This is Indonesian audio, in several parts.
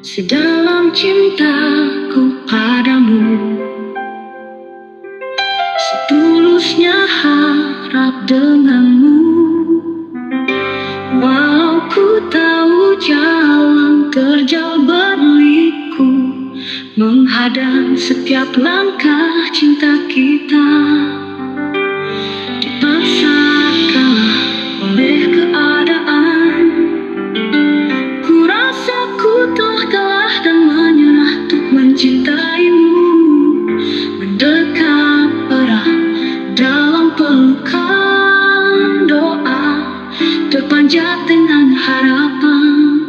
Sedalam cintaku padamu, setulusnya harap denganmu. Walau ku tahu jalan terjal berliku menghadang setiap langkah cinta kita, dipaksakan oleh keadaan. Ku rasa ku telah kalah dan menyerah untuk mencintaimu, mendekat erat dalam pelukan doa, terpanjat dengan harapan.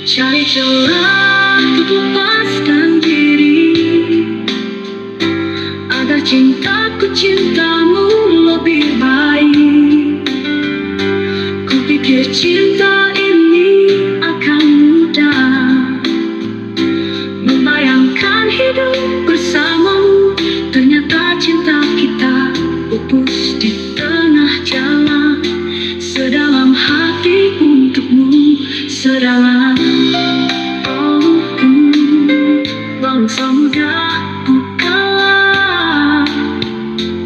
Cari celah untuk lepaskan diri, agar cintaku cintamu lebih baik. Ku pikir cinta ini akan mudah, membayangkan hidup bersamamu. Ternyata cinta kita pupus di tengah jalan. Sedalam hati untukmu, sedalam bangsa muda.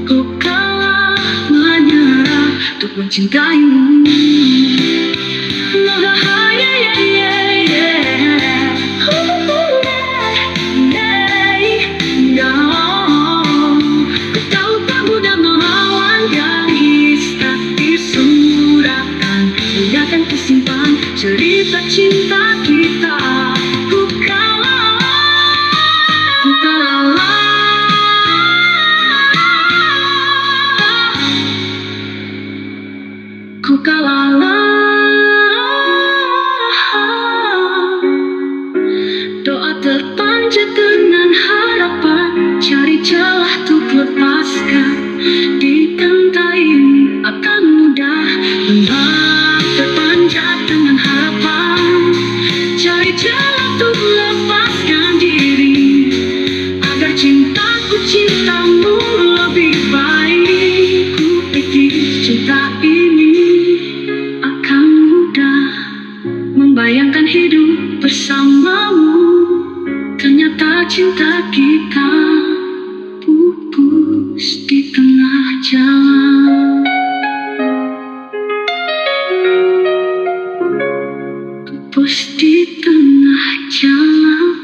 Ku kalah menyerah untuk mencintaimu. Ku tahu tak mudah melawan garis takdir suratan, hingga akan kusimpan cerita cinta kita. Ku kalah, ku kalah, ku kalah. Doa terpanjat dengan harapan, cari celah untuk lepaskan. Di tentang ini akan mudah, benar terpanjat dengan harapan, cari celah untuk lepaskan diri, agar cintaku cintamu lebih baik. Ku pikir cinta ini akan mudah, membayangkan hidup bersamamu. Ternyata cinta kita pupus di tengah jalan. Pupus di tengah jalan.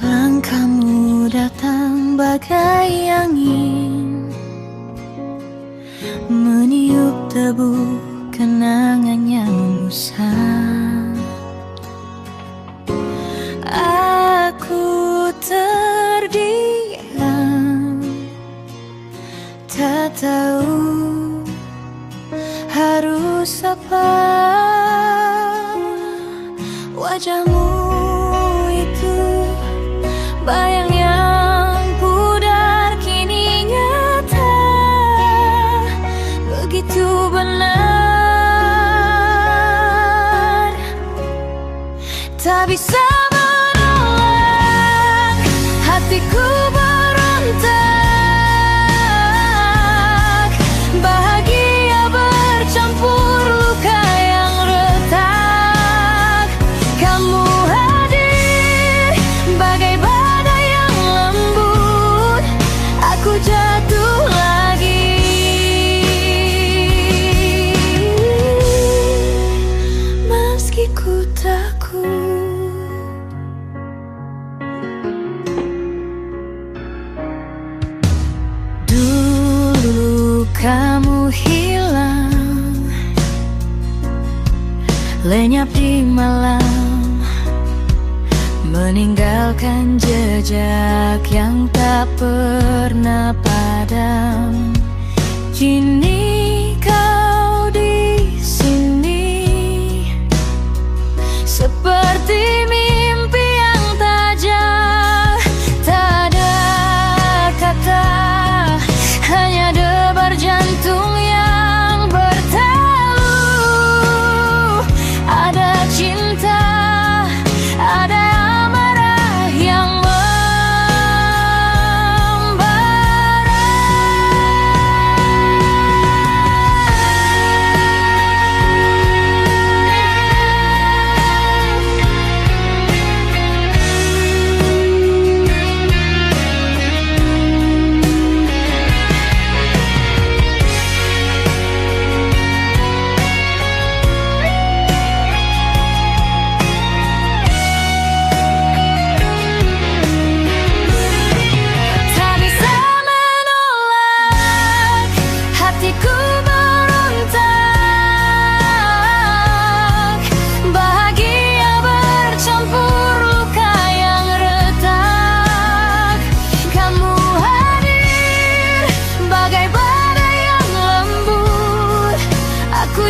Langkahmu datang bagai angin, meniup debu kenangan yang usang. Aku terdiam, tak tahu harus apa. Wajahmu itu bayang yang pudar kini nyata, begitu benar, tak bisa menolak hatiku berontak. Bahagia bercampur luka yang retak. Kamu hadir bagai badai yang lembut, aku jatuh lagi. Meski ku takut, dulu kamu hilang, lenyap di malam, meninggalkan jejak yang tak pernah padam. Kini kau di sini, seperti mimpi yang tajam. Tak ada kata, hanya debar jantung.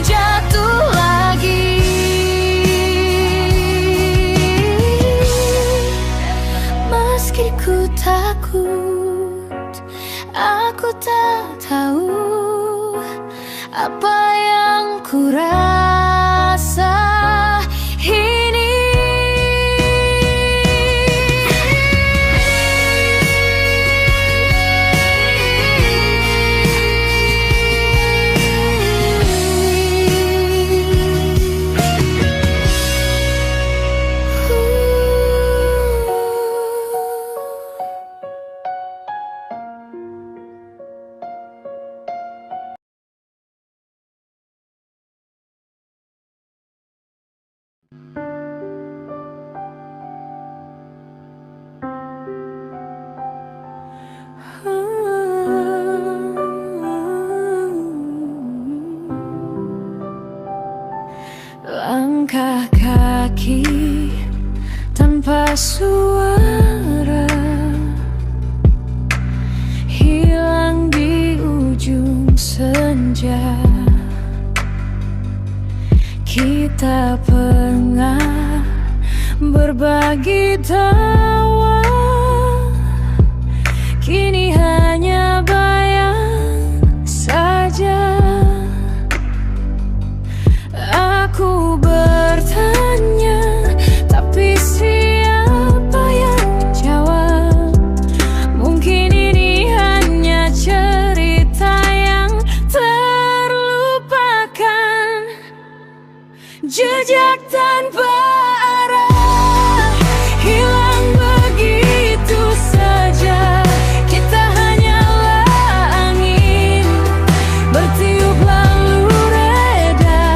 jatuh lagi. Meski ku takut, aku tak tahu apa yang ku rasa ini. Langkah kaki tanpa suara hilang di ujung senja. Kita pernah berbagi tawa, kini hanya bayang saja. Aku bertanya, tapi siapa yang jawab? Mungkin ini hanya cerita yang terlupakan, jejak tanpa arah, hilang begitu saja. Kita hanyalah angin bertiup lalu reda.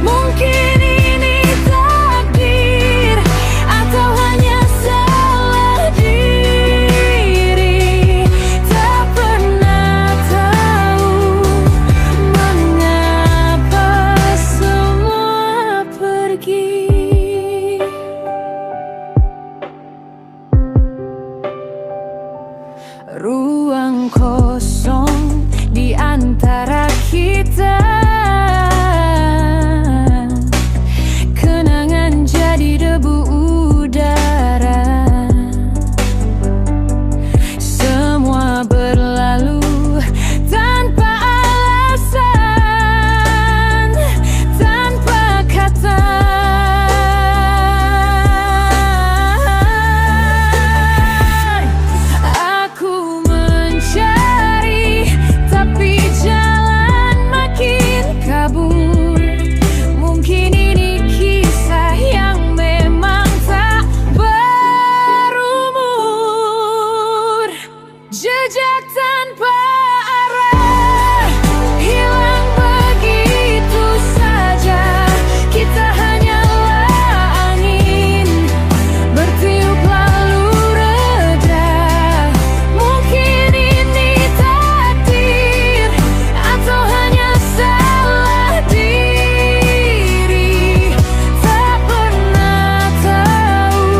Mungkin ini takdir atau hanya salah diri. Tak pernah tahu mengapa semua pergi. Ruang kosong di antara kita, kenangan jadi debu udara. Semua berlalu tanpa alasan, tanpa kata. Aku mencari, tapi jalan makin kabur. Mungkin ini kisah yang memang tak berumur, jejak tanpa arah, hilang begitu saja. Kita hanyalah angin bertiup lalu reda. Mungkin ini takdir atau hanya salah diri. Tak pernah tahu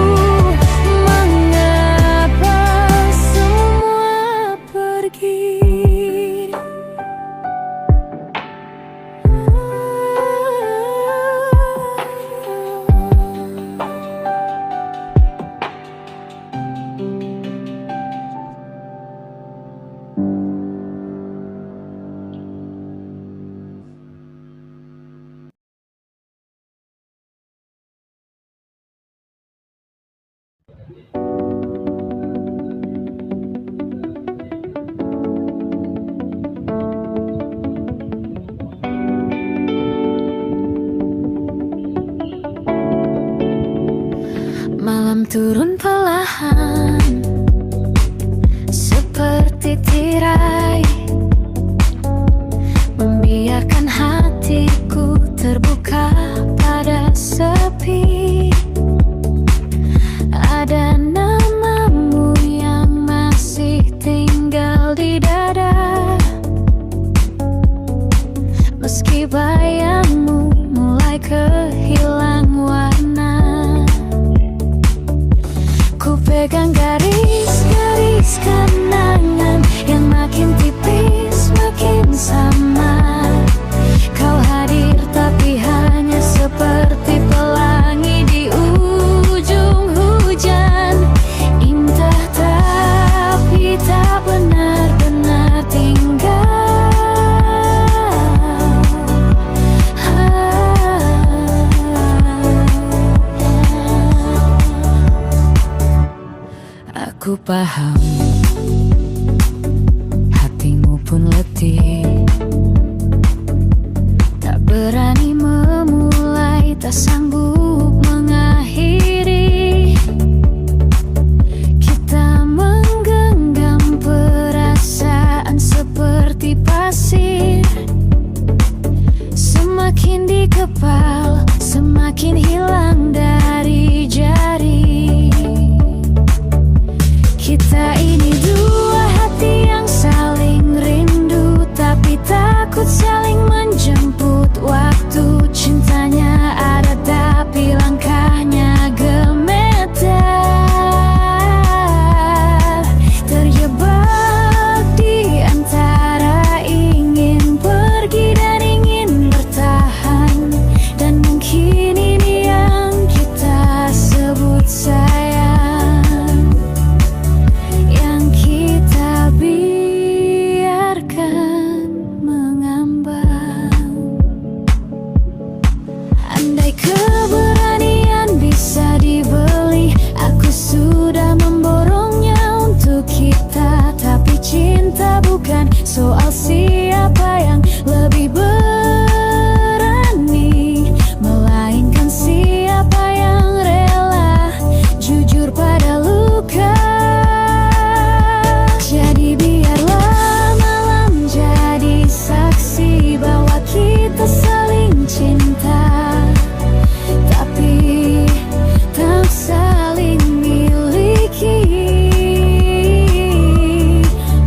mengapa semua pergi. Malam turun perlahan seperti tirai, membiarkan hatiku terbuka pada sepi. Ada namamu yang masih tinggal di dada, meski bayangmu mulai kehilang warna. Ku pegang garis-garis kenangan yang makin tipis, makin samar. Kau hadir paham, hatimu pun letih, tak berani memulai, tak sanggup mengakhiri. Kita menggenggam perasaan seperti pasir, semakin dikepal, semakin hilang dari jari. Kita ini dua hati yang saling rindu, tapi takut saling menjemput waktu. Cintanya ada tapi langkahnya gemetar, terjebak di antara ingin pergi dan ingin bertahan. Dan mungkin ini yang kita sebut sayang, yang kita biarkan mengambang. Andai keberanian bisa dibeli, aku sudah memborongnya untuk kita. Tapi cinta bukan soal siapa yang lebih berani, melainkan siapa yang rela jujur pada luka. Jadi biarlah malam jadi saksi bahwa kita saling cinta, tapi tak saling miliki.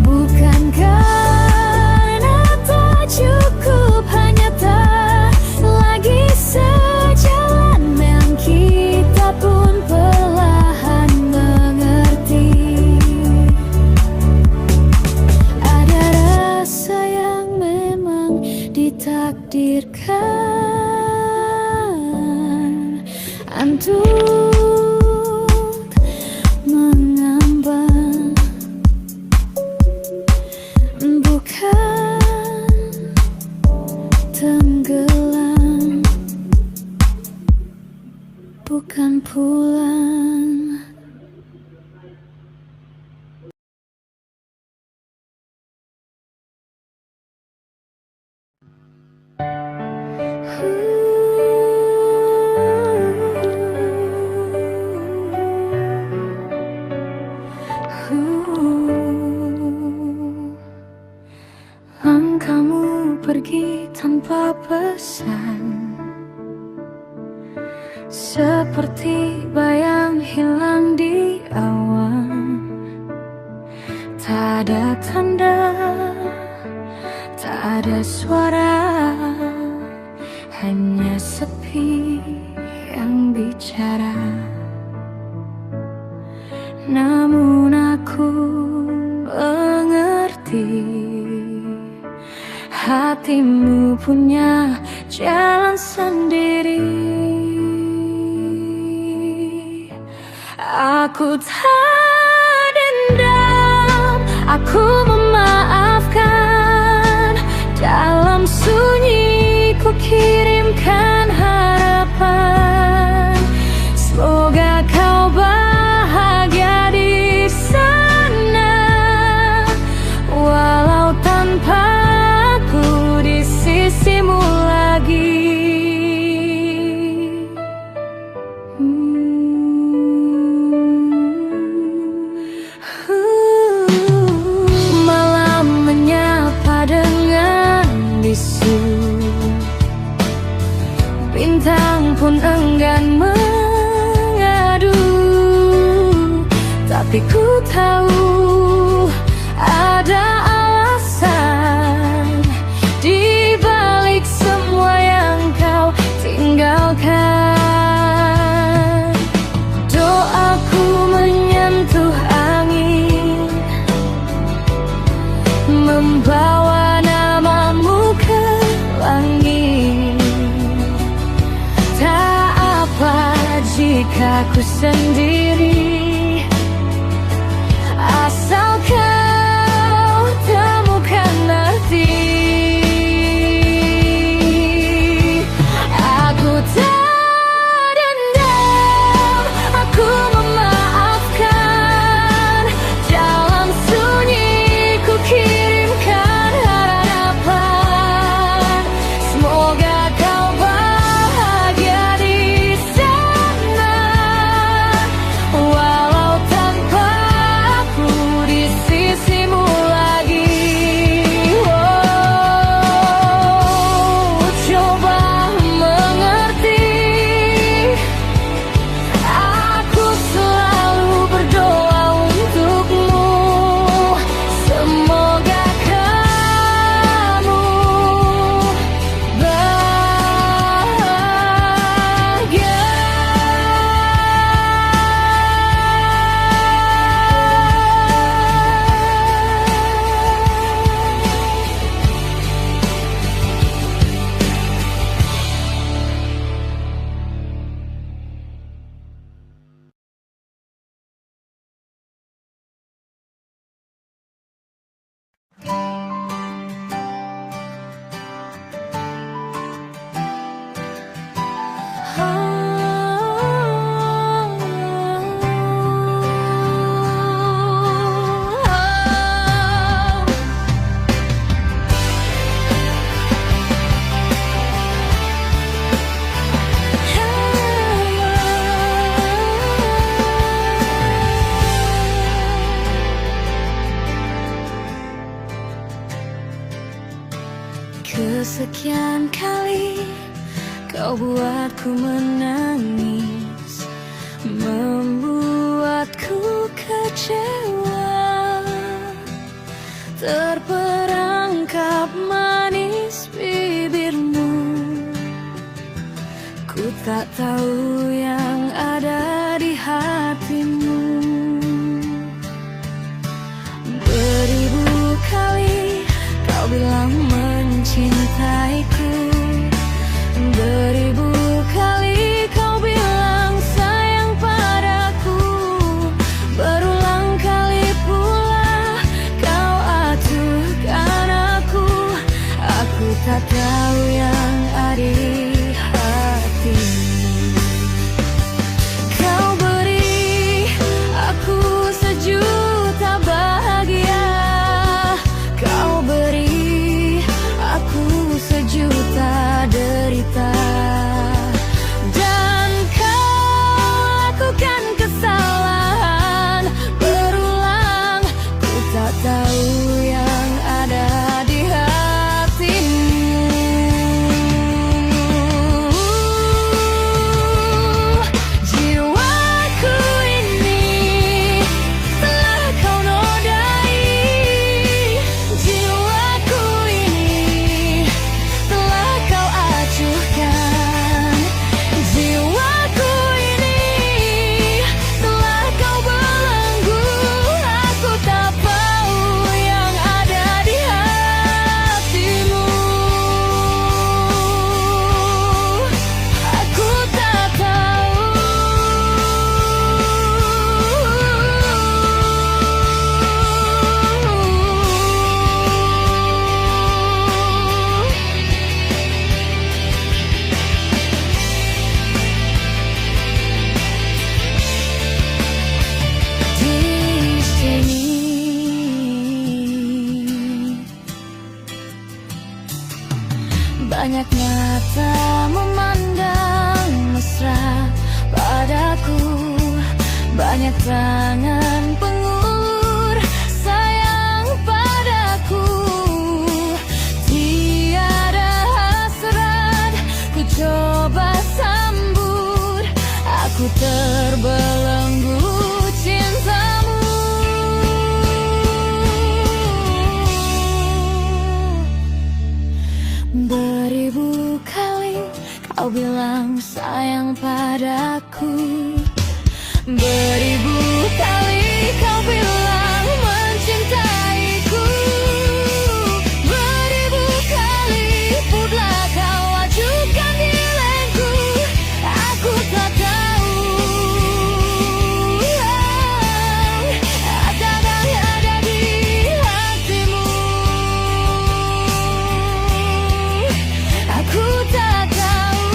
Bukan karena tak cukup, hanya tak lagi sejalan, memang kita pun perlahan mengerti. Ada rasa yang memang ditakdirkan untuk mengambang, bukan tenggelam, bukan pulang. Langkahmu pergi tanpa pesan, seperti bayang hilang di awan. Tak ada tanda, tak ada suara, hanya sepi yang bicara. Namun aku mengerti, hatimu punya jalan sendiri. Aku tak dendam, aku memaafkan. Dalam sunyi ku kirimkan harapan, semoga kau bahagia di sana, walau tanpa aku di sisimu lagi. Malam menyapa dengan bisu, bintang pun enggan mengadu. Tapi ku tahu ada alasan di balik semua yang kau tinggalkan. Doaku menyentuh angin, membawa namamu ke langit. Tak apa jika ku sendiri, asal kau temukan arti. Aku tak dendam, aku memaafkan. Kesekian kali kau buatku menangis, membuatku kecewa. Terperangkap manis bibirmu, ku tak tahu yang ada di hatimu. Beribu kali kau bilang mencintaiku, beribu kali kau bilang sayang padaku. Berulang kali pula kau acuhkan aku tak tahu yang ada di hatimu. Kau beri aku sejuta bahagia, kau beri aku sejuta derita, dan kau lakukan kesalahan berulang. Ku tak tahu yang ada di hatimu. Jiwaku ini telah kau nodai, jiwaku ini telah kau acuhkan, jiwaku ini telah kau belenggu. Aku tak tahu yang ada di hatimu. Aku tak tahu. Di sini banyak mata memandang mesra padaku, banyak tangan pengulur sayang padaku. Tiada hasrat ku coba sambut, aku terbelenggu cintamu. Beribu kali kau bilang sayang padaku, beribu kali kau bilang mencintaiku, beribu kali pula kau acuhkan nilaiku. Aku tak tahu apa yang ada di hatimu. Aku tak tahu.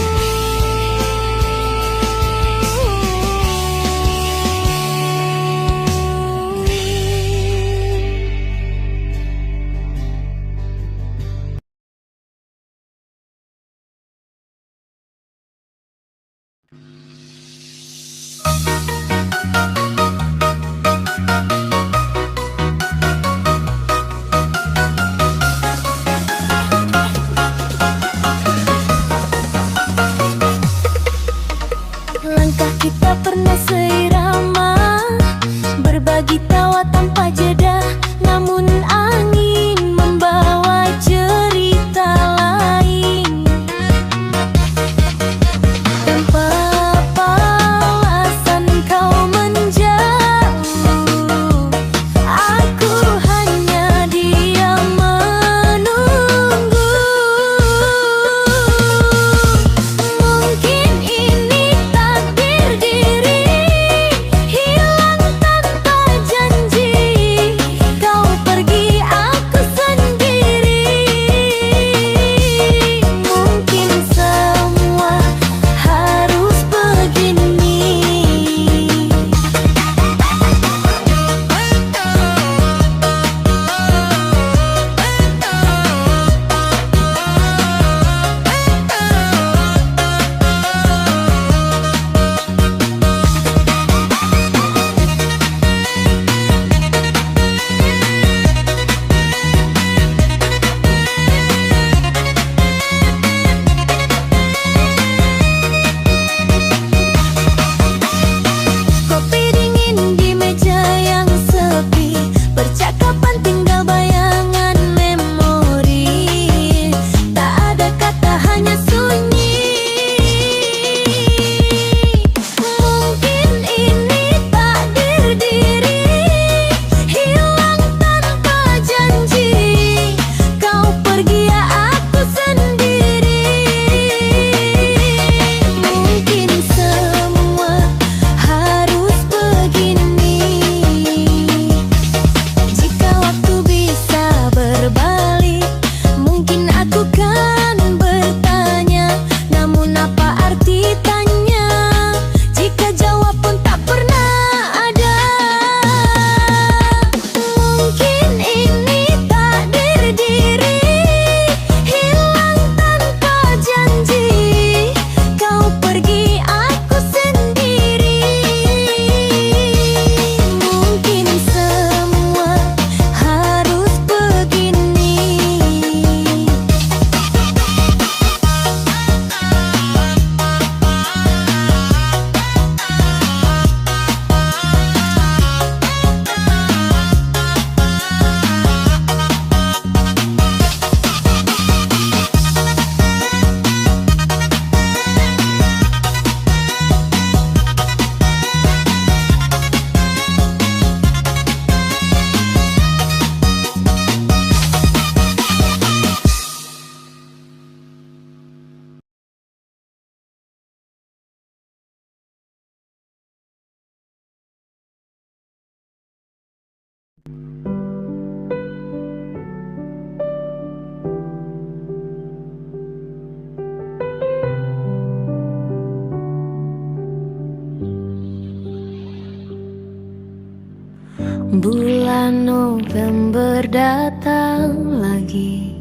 Bulan November datang lagi.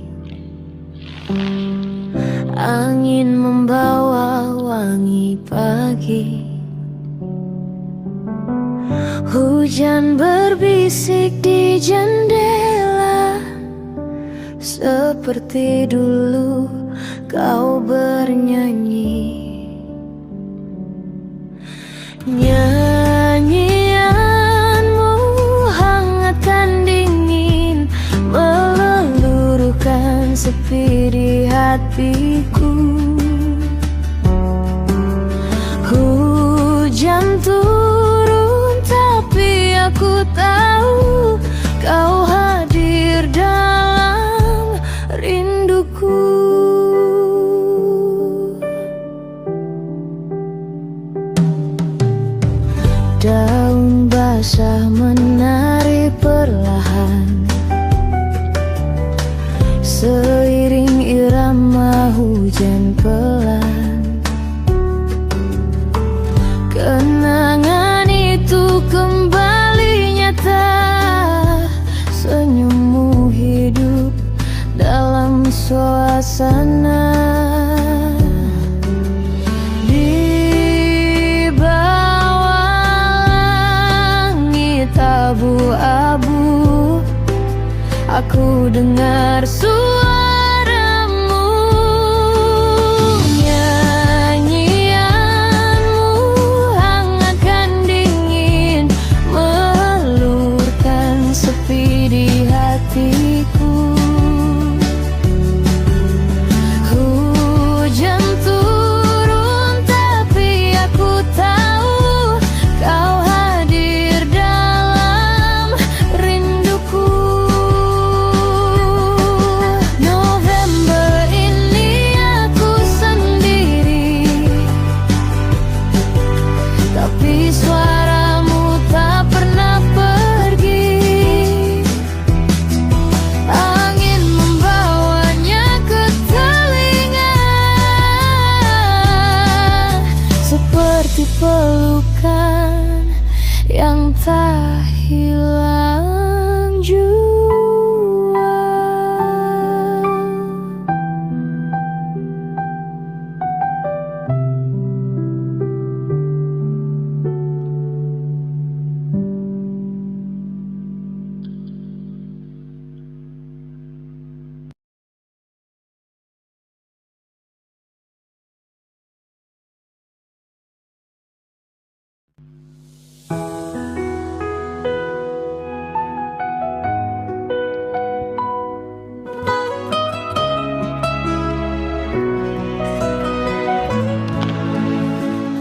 Angin membawa wangi pagi. Hujan berbisik di jendela. Seperti dulu kau bernyanyi. Nyanyianmu hangatkan dingin, meluluhkan sepi di hatiku. Hujan turun tapi aku tahu kau hadir dalam rinduku. Daun basah menari perlahan, seiring irama hujan pelan. Kenangan itu kembali nyata, senyummu hidup dalam suasana. Abu-abu, aku dengar suaramu. Nyanyianmu hangatkan dingin, meluluhkan sepi di hatiku. Hujan turun tapi aku tahu kau hadir dalam rinduku. November ini aku sendiri, tapi suaramu tak pernah pergi. Angin membawanya ke telinga, seperti pelukan yang tak hilang jua.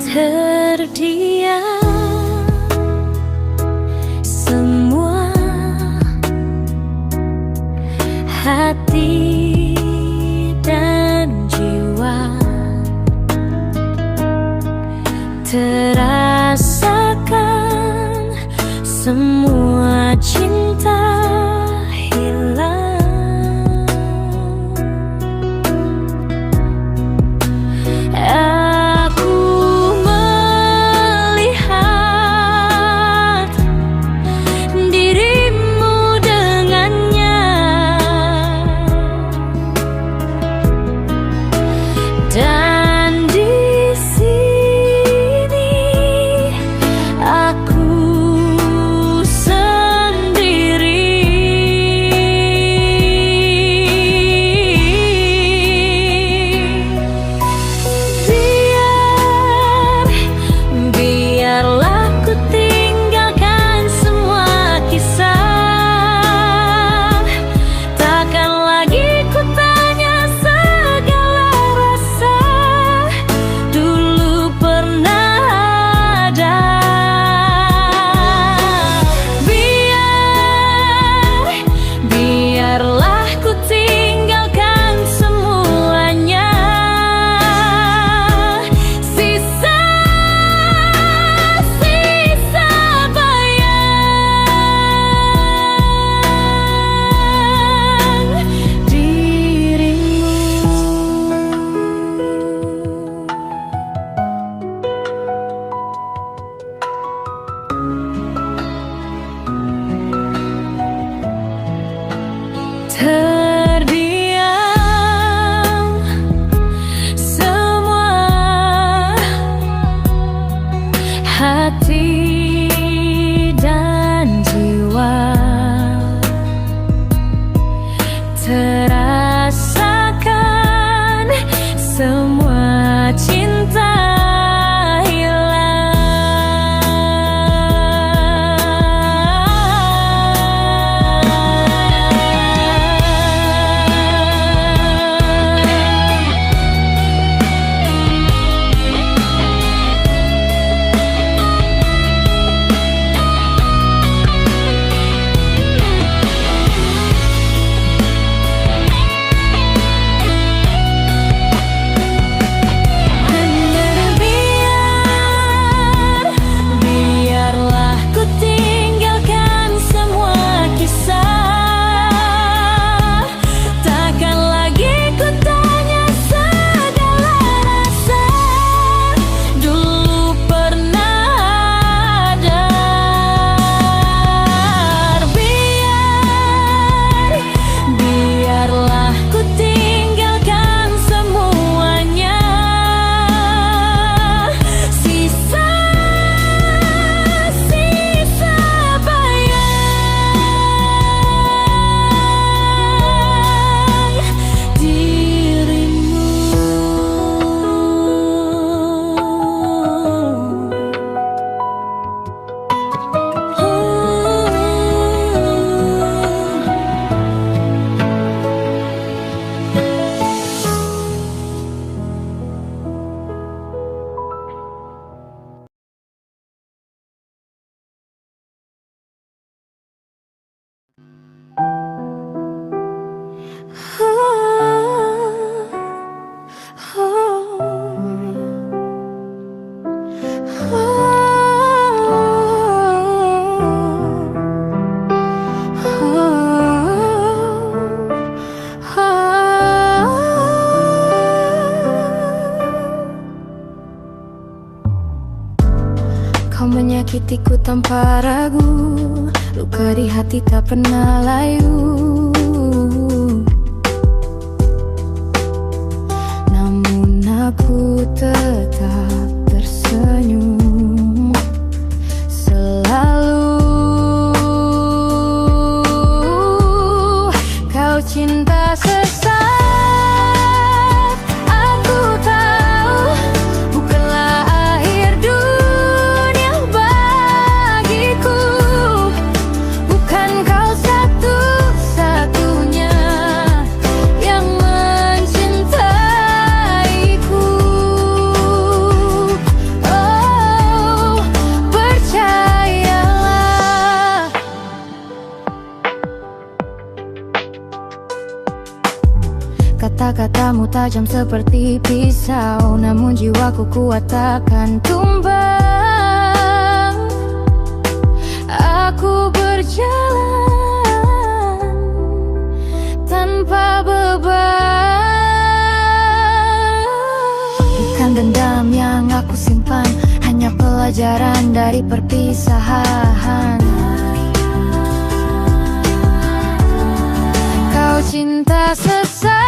Terdiam semua, hati dan jiwa terasakan semua cinta hilang. Dan di sini aku sendiri. menyakitiku tanpa ragu, luka di hati tak pernah layu. Namun aku tetap tersenyum selalu. Kau cinta sesat, aku tahu, bukanlah akhir dunia bagiku. Bukan kau satu-satunya yang mencintaiku. Oh, percayalah. Kata-katamu tajam seperti pisau, namun jiwaku kuat takkan tumbang. Aku berjalan tanpa beban. Bukan dendam yang aku simpan, hanya pelajaran dari perpisahan. Kau cinta sesat,